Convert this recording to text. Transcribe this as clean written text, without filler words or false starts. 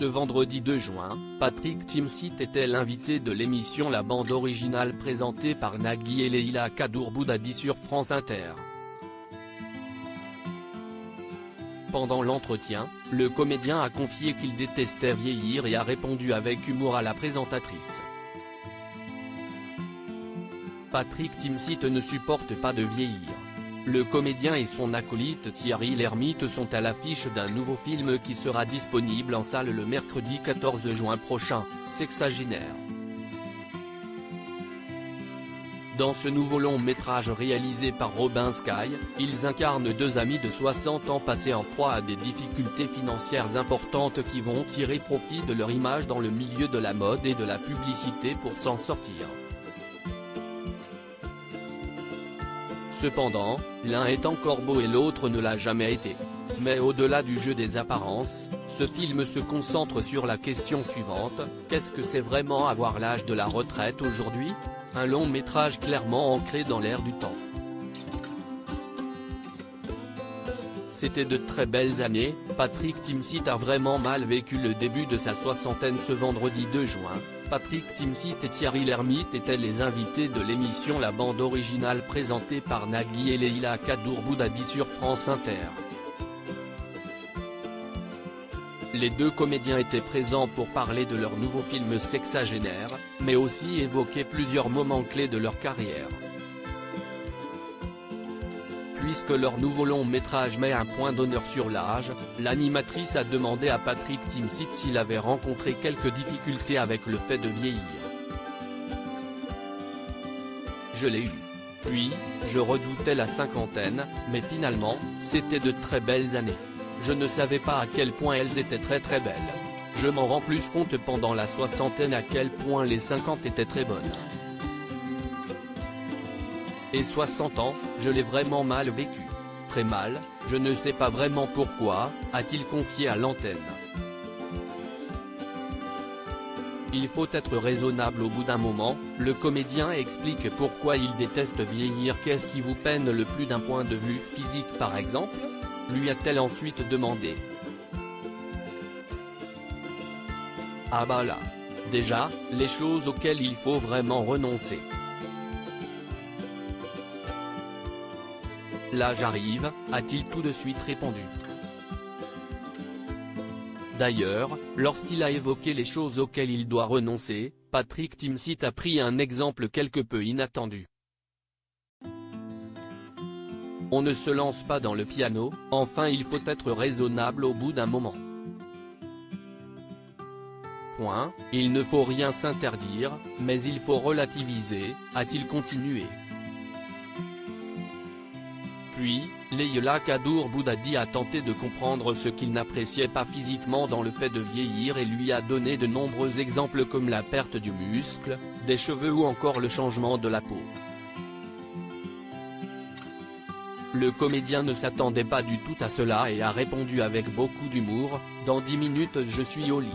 Ce vendredi 2 juin, Patrick Timsit était l'invité de l'émission La Bande Originale présentée par Nagui et Leïla Kaddour-Boudadi sur France Inter. Pendant l'entretien, le comédien a confié qu'il détestait vieillir et a répondu avec humour à la présentatrice. Patrick Timsit ne supporte pas de vieillir. Le comédien et son acolyte Thierry Lhermitte sont à l'affiche d'un nouveau film qui sera disponible en salle le mercredi 14 juin prochain, Sexagénaire. Dans ce nouveau long métrage réalisé par Robin Sky, ils incarnent deux amis de 60 ans passés en proie à des difficultés financières importantes qui vont tirer profit de leur image dans le milieu de la mode et de la publicité pour s'en sortir. Cependant, l'un est encore beau et l'autre ne l'a jamais été. Mais au-delà du jeu des apparences, ce film se concentre sur la question suivante: qu'est-ce que c'est vraiment avoir l'âge de la retraite aujourd'hui? Un long métrage clairement ancré dans l'air du temps. C'était de très belles années. Patrick Timsit a vraiment mal vécu le début de sa soixantaine ce vendredi 2 juin. Patrick Timsit et Thierry Lhermitte étaient les invités de l'émission La Bande Originale présentée par Nagui et Leïla Kaddour-Boudadi sur France Inter. Les deux comédiens étaient présents pour parler de leur nouveau film Sexagénaire, mais aussi évoquer plusieurs moments clés de leur carrière. Puisque leur nouveau long métrage met un point d'honneur sur l'âge, l'animatrice a demandé à Patrick Timsit s'il avait rencontré quelques difficultés avec le fait de vieillir. Je l'ai eu. Puis, je redoutais la cinquantaine, mais finalement, c'était de très belles années. Je ne savais pas à quel point elles étaient très belles. Je m'en rends plus compte pendant la soixantaine à quel point les 50 étaient très bonnes. Et 60 ans, je l'ai vraiment mal vécu. Très mal, je ne sais pas vraiment pourquoi, a-t-il confié à l'antenne. Il faut être raisonnable au bout d'un moment, le comédien explique pourquoi il déteste vieillir. Qu'est-ce qui vous peine le plus d'un point de vue physique par exemple? Lui a-t-elle ensuite demandé. Ah bah là. Déjà, les choses auxquelles il faut vraiment renoncer. Là j'arrive, a-t-il tout de suite répondu. D'ailleurs, lorsqu'il a évoqué les choses auxquelles il doit renoncer, Patrick Timsit a pris un exemple quelque peu inattendu. On ne se lance pas dans le piano, enfin il faut être raisonnable au bout d'un moment. Point, il ne faut rien s'interdire, mais il faut relativiser, a-t-il continué. Puis, Leïla Kaddour-Boudadi a tenté de comprendre ce qu'il n'appréciait pas physiquement dans le fait de vieillir et lui a donné de nombreux exemples comme la perte du muscle, des cheveux ou encore le changement de la peau. Le comédien ne s'attendait pas du tout à cela et a répondu avec beaucoup d'humour: dans 10 minutes je suis au lit.